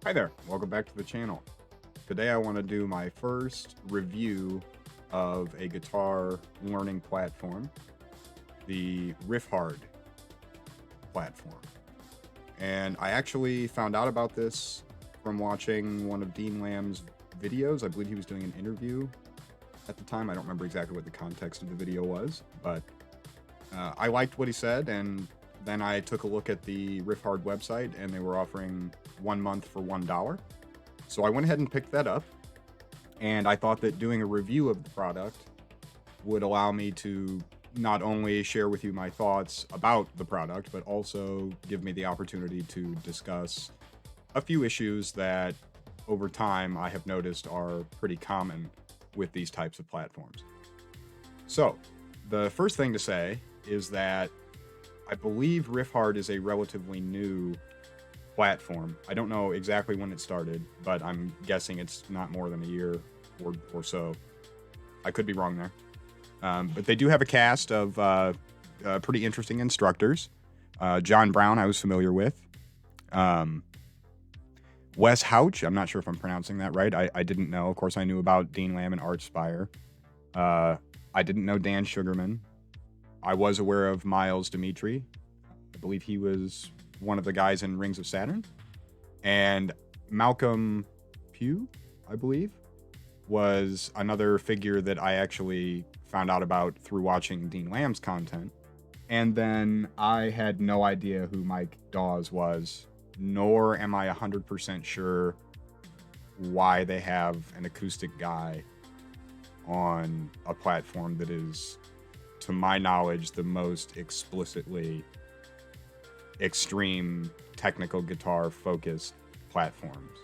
Hi there, welcome back to the channel. Today I want to do my first review of a guitar learning platform, the Riffhard platform. And I actually found out about this from watching one of Dean Lamb's videos. I believe he was doing an interview at the time. I don't remember exactly what the context of the video was, but I liked what he said, and then I took a look at the Riffhard website, and they were offering 1 month for $1. So I went ahead and picked that up, and I thought that doing a review of the product would allow me to not only share with you my thoughts about the product, but also give me the opportunity to discuss a few issues that over time I have noticed are pretty common with these types of platforms. So the first thing to say is that I believe Riffhard is a relatively new platform. I don't know exactly when it started, but I'm guessing it's not more than a year or so. I could be wrong there. But they do have a cast of pretty interesting instructors. John Brown, I was familiar with. Wes Houch, I'm not sure if I'm pronouncing that right. I didn't know. Of course, I knew about Dean Lamb and Archspire. I didn't know Dan Sugarman. I was aware of Miles Dimitri. I believe he was one of the guys in Rings of Saturn. And Malcolm Pugh, I believe, was another figure that I actually found out about through watching Dean Lamb's content. And then I had no idea who Mike Dawes was, nor am I 100% sure why they have an acoustic guy on a platform that is, to my knowledge, the most explicitly extreme technical guitar focused platforms.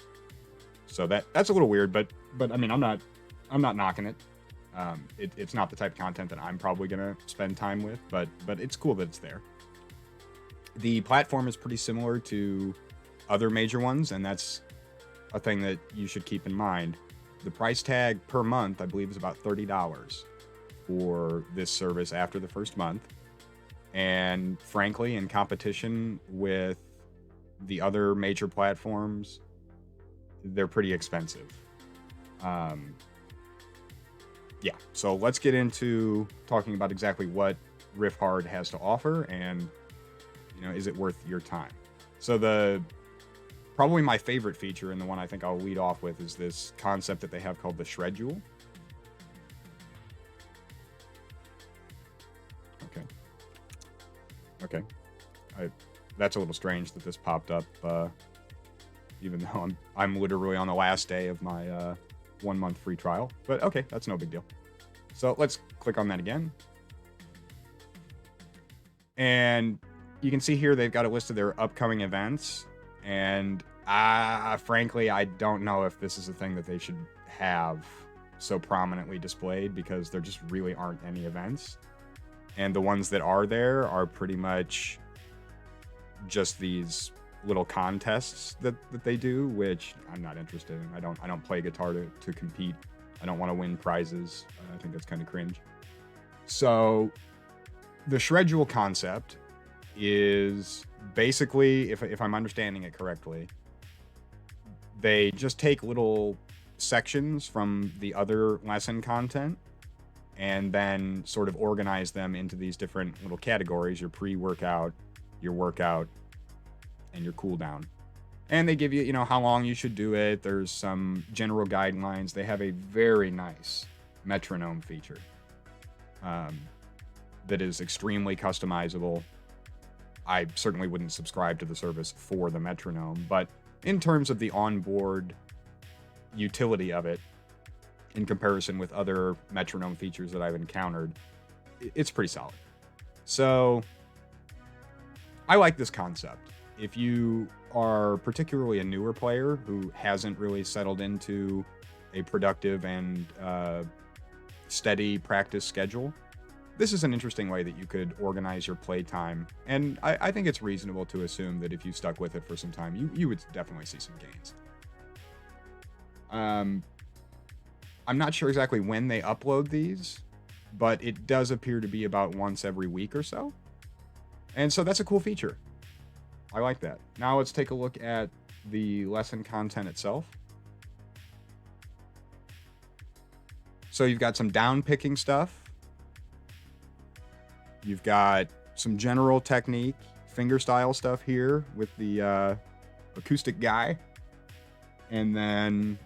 So that's a little weird, but I mean, I'm not knocking it. It's not the type of content that I'm probably gonna spend time with, but it's cool that it's there. The platform is pretty similar to other major ones, and that's a thing that you should keep in mind. The price tag per month, I believe, is about $30 for this service after the first month. And frankly, in competition with the other major platforms, they're pretty expensive. Yeah, so let's get into talking about exactly what Riffhard has to offer, and is it worth your time? So probably my favorite feature, and the one I think I'll lead off with, is this concept that they have called the Jule. Okay. That's a little strange that this popped up, even though I'm literally on the last day of my 1 month free trial. But okay, that's no big deal. So let's click on that again. And you can see here they've got a list of their upcoming events. And frankly, I don't know if this is a thing that they should have so prominently displayed, because there just really aren't any events. And the ones that are there are pretty much just these little contests that they do, which I'm not interested in. I don't play guitar to compete. I don't want to win prizes. I think that's kind of cringe. So the Jule concept is basically, if I'm understanding it correctly, they just take little sections from the other lesson content and then sort of organize them into these different little categories: your pre-workout, your workout, and your cool down. And they give you, how long you should do it. There's some general guidelines. They have a very nice metronome feature that is extremely customizable. I certainly wouldn't subscribe to the service for the metronome, but in terms of the onboard utility of it, in comparison with other metronome features that I've encountered, it's pretty solid. So I like this concept. If you are particularly a newer player who hasn't really settled into a productive and steady practice schedule, this is an interesting way that you could organize your playtime. And I think it's reasonable to assume that if you stuck with it for some time, you would definitely see some gains. I'm not sure exactly when they upload these, but it does appear to be about once every week or so. And so that's a cool feature. I like that. Now let's take a look at the lesson content itself. So you've got some down picking stuff. You've got some general technique, fingerstyle stuff here with the acoustic guy. And then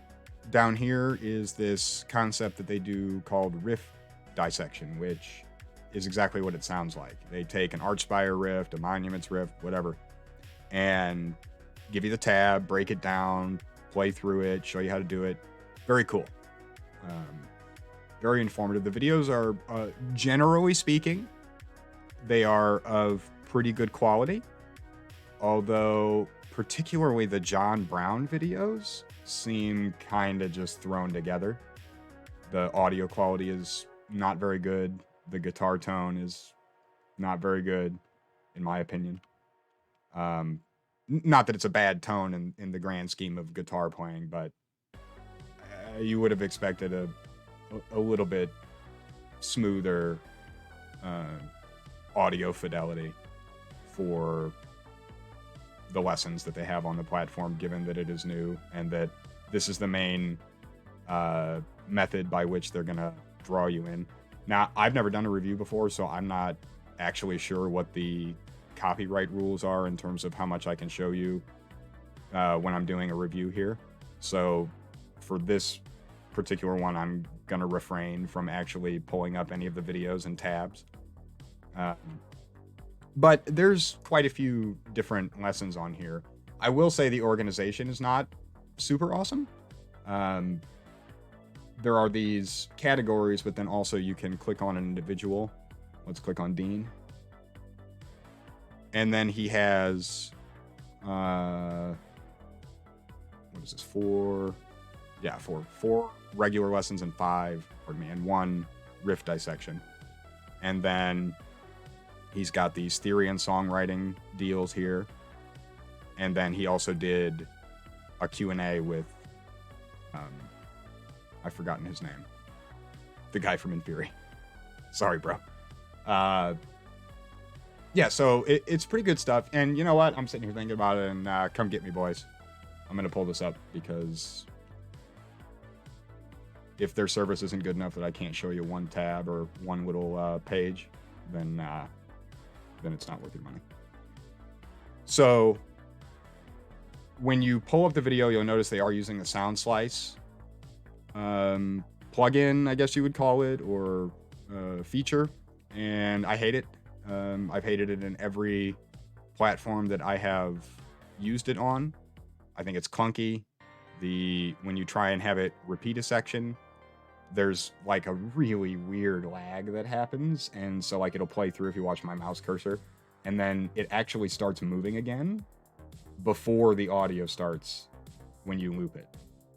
down here is this concept that they do called riff dissection, which is exactly what it sounds like. They take an Archspire riff, a Monuments riff, whatever, and give you the tab, break it down, play through it, show you how to do it. Very cool. Very informative. The videos are, generally speaking, they are of pretty good quality, although particularly the John Brown videos seem kind of just thrown together. The audio quality is not very good. The guitar tone is not very good, in my opinion. Not that it's a bad tone in the grand scheme of guitar playing, but you would have expected a little bit smoother audio fidelity for the lessons that they have on the platform, given that it is new and that this is the main method by which they're going to draw you in. Now, I've never done a review before, so I'm not actually sure what the copyright rules are in terms of how much I can show you when I'm doing a review here. So for this particular one, I'm going to refrain from actually pulling up any of the videos and tabs. But there's quite a few different lessons on here. I will say the organization is not super awesome. There are these categories, but then also you can click on an individual. Let's click on Dean. And then he has, what is this, four regular lessons and and 1 riff dissection. And then he's got these theory and songwriting deals here. And then he also did a Q&A with, I've forgotten his name. The guy from Inferi. Sorry, bro. Yeah, so it's pretty good stuff. And you know what? I'm sitting here thinking about it, and come get me, boys. I'm going to pull this up because if their service isn't good enough that I can't show you one tab or one little page, then it's not worth your money. So when you pull up the video, you'll notice they are using the Sound Slice plugin, I guess you would call it, or feature, and I hate it. I've hated it in every platform that I have used it on. I think it's clunky. When you try and have it repeat a section, there's like a really weird lag that happens, and so like it'll play through if you watch my mouse cursor, and then it actually starts moving again before the audio starts when you loop it.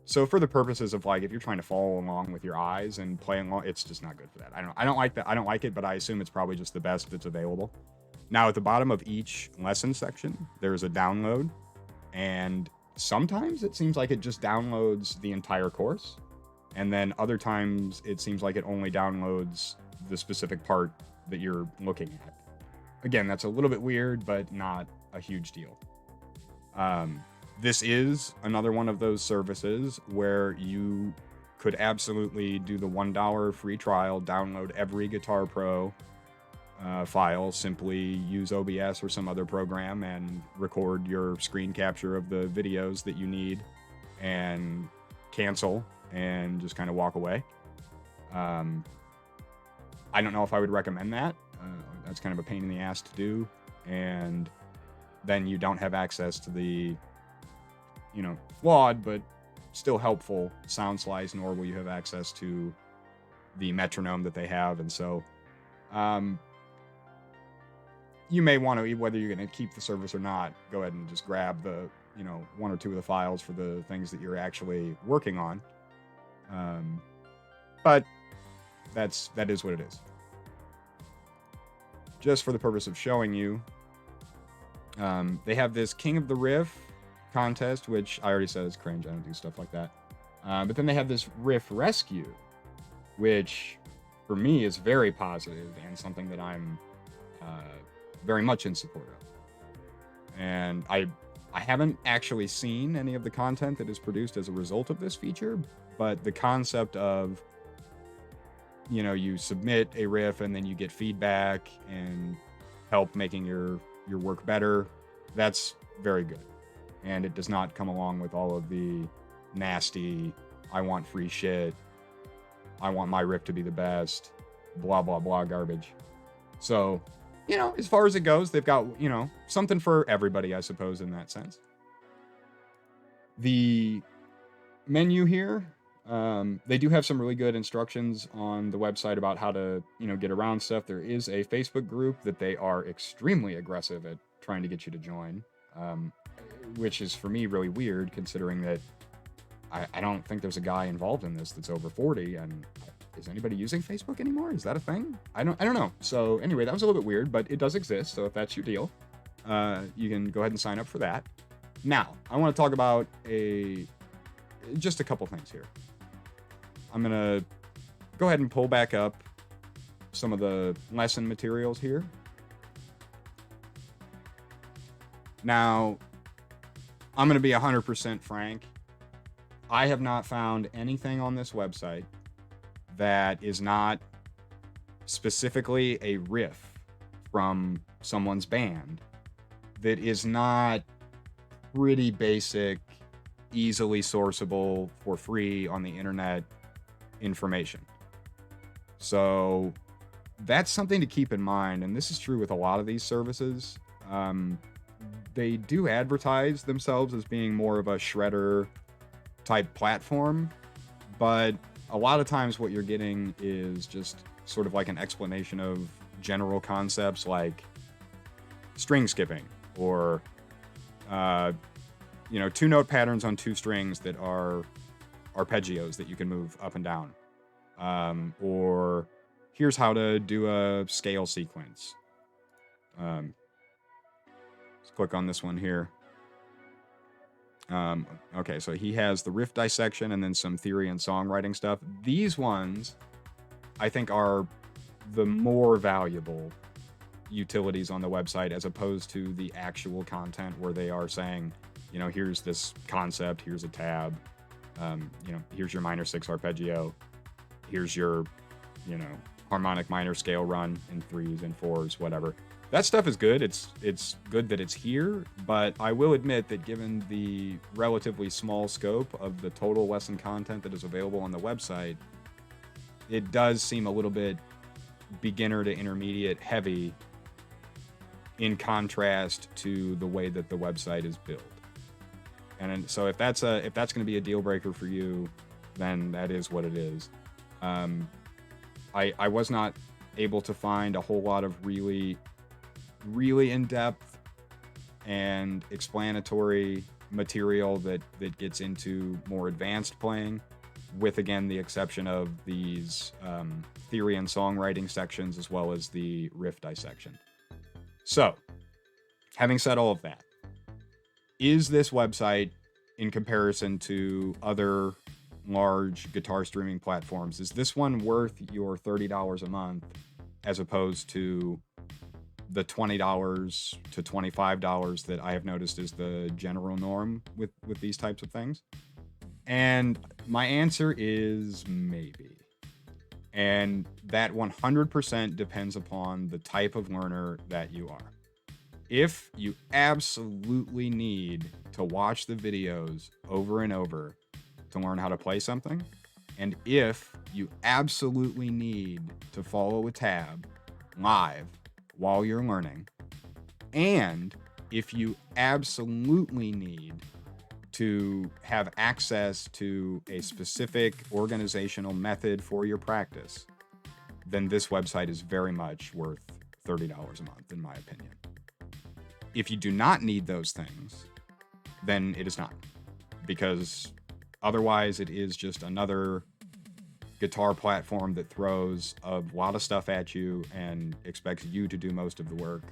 So for the purposes of like if you're trying to follow along with your eyes and play along, it's just not good for that. I don't like that. I don't like it, but I assume it's probably just the best that's available. Now at the bottom of each lesson section, there's a download, and sometimes it seems like it just downloads the entire course. And then other times it seems like it only downloads the specific part that you're looking at. Again, that's a little bit weird, but not a huge deal. This is another one of those services where you could absolutely do the $1 free trial, download every Guitar Pro file, simply use OBS or some other program and record your screen capture of the videos that you need and cancel and just kind of walk away. I don't know if I would recommend that. That's kind of a pain in the ass to do. And then you don't have access to the, flawed but still helpful Sound Slice, nor will you have access to the metronome that they have. And so you may want to, whether you're going to keep the service or not, go ahead and just grab the, 1 or 2 of the files for the things that you're actually working on. But that is what it is. Just for the purpose of showing you, they have this King of the Riff contest, which I already said is cringe. I don't do stuff like that. But then they have this Riff Rescue, which for me is very positive and something that I'm very much in support of. And I I haven't actually seen any of the content that is produced as a result of this feature, but the concept of, you submit a riff and then you get feedback and help making your work better, that's very good. And it does not come along with all of the nasty, I want free shit, I want my riff to be the best, blah, blah, blah garbage. So, as far as it goes, they've got, something for everybody, I suppose, in that sense. The menu here, they do have some really good instructions on the website about how to, get around stuff. There is a Facebook group that they are extremely aggressive at trying to get you to join, which is for me really weird considering that I don't think there's a guy involved in this that's over 40. And is anybody using Facebook anymore? Is that a thing? I don't know. So anyway, that was a little bit weird, but it does exist. So if that's your deal, you can go ahead and sign up for that. Now, I want to talk about just a couple things here. I'm going to go ahead and pull back up some of the lesson materials here. Now, I'm going to be 100% frank. I have not found anything on this website that is not specifically a riff from someone's band that is not pretty basic, easily sourceable for free on the internet information. So that's something to keep in mind, and this is true with a lot of these services. They do advertise themselves as being more of a shredder type platform, but a lot of times what you're getting is just sort of like an explanation of general concepts like string skipping or two note patterns on two strings that are arpeggios that you can move up and down, or here's how to do a scale sequence. Let's click on this one here. Okay, so he has the riff dissection and then some theory and songwriting stuff. These ones, I think, are the more valuable utilities on the website as opposed to the actual content where they are saying, here's this concept, here's a tab, here's your minor 6 arpeggio, here's your, harmonic minor scale run in 3s and 4s, whatever. That stuff is good. It's good that it's here, but I will admit that given the relatively small scope of the total lesson content that is available on the website, it does seem a little bit beginner to intermediate heavy in contrast to the way that the website is built. And so if that's going to be a deal breaker for you, then that is what it is. I was not able to find a whole lot of really in-depth and explanatory material that gets into more advanced playing, with, again, the exception of these theory and songwriting sections as well as the riff dissection. So, having said all of that, is this website, in comparison to other large guitar streaming platforms, is this one worth your $30 a month as opposed to the $20 to $25 that I have noticed is the general norm with these types of things? And my answer is maybe. And that 100% depends upon the type of learner that you are. If you absolutely need to watch the videos over and over to learn how to play something, and if you absolutely need to follow a tab live while you're learning, and if you absolutely need to have access to a specific organizational method for your practice, then this website is very much worth $30 a month, in my opinion. If you do not need those things, then it is not, because otherwise it is just another guitar platform that throws a lot of stuff at you and expects you to do most of the work,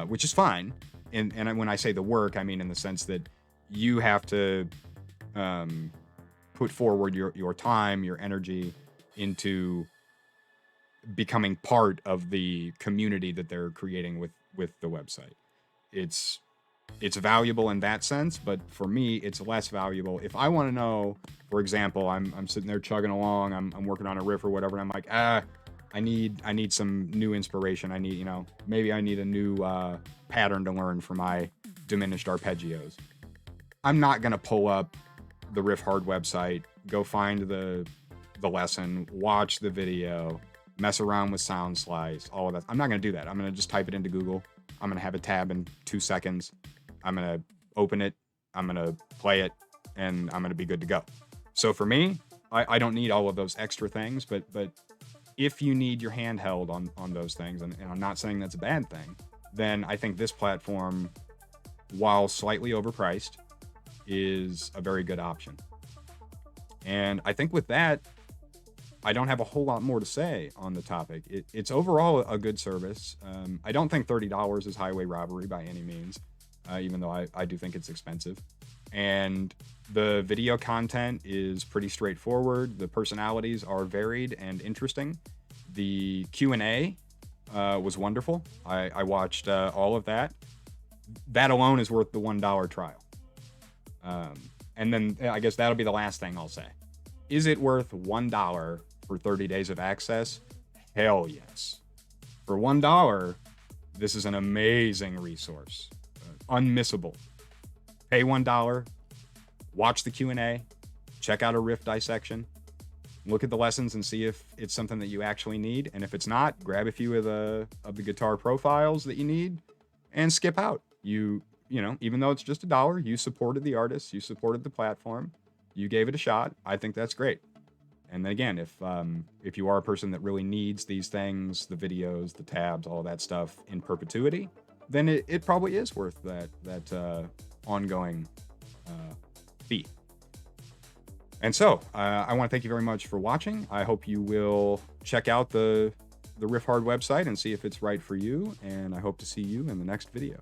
which is fine. And when I say the work, I mean in the sense that you have to put forward your time, your energy into becoming part of the community that they're creating with the website. It's it's valuable in that sense, but for me, it's less valuable. If I want to know, for example, I'm sitting there chugging along, I'm working on a riff or whatever, and I'm like, I need some new inspiration. I need, maybe I need a new pattern to learn for my diminished arpeggios. I'm not gonna pull up the Riffhard website, go find the lesson, watch the video, mess around with sound slice, all of that. I'm not gonna do that. I'm gonna just type it into Google. I'm gonna have a tab in 2 seconds. I'm gonna open it. I'm gonna play it, and I'm gonna be good to go. So for me, I don't need all of those extra things, but if you need your hand held on those things, and I'm not saying that's a bad thing, then I think this platform, while slightly overpriced, is a very good option. And I think with that, I don't have a whole lot more to say on the topic. It's overall a good service. I don't think $30 is highway robbery by any means, even though I do think it's expensive. And the video content is pretty straightforward. The personalities are varied and interesting. The Q&A was wonderful. I watched all of that. That alone is worth the $1 trial. And then I guess that'll be the last thing I'll say. Is it worth $1 for 30 days of access? Hell yes. For $1, this is an amazing resource. Unmissable. Pay $1, watch the Q&A, check out a riff dissection, look at the lessons and see if it's something that you actually need. And if it's not, grab a few of the guitar profiles that you need and skip out. Even though it's just $1, you supported the artist, you supported the platform, you gave it a shot. I think that's great. And then again, if you are a person that really needs these things, the videos, the tabs, all that stuff in perpetuity, then it probably is worth that ongoing fee. And so I want to thank you very much for watching. I hope you will check out the Riffhard website and see if it's right for you. And I hope to see you in the next video.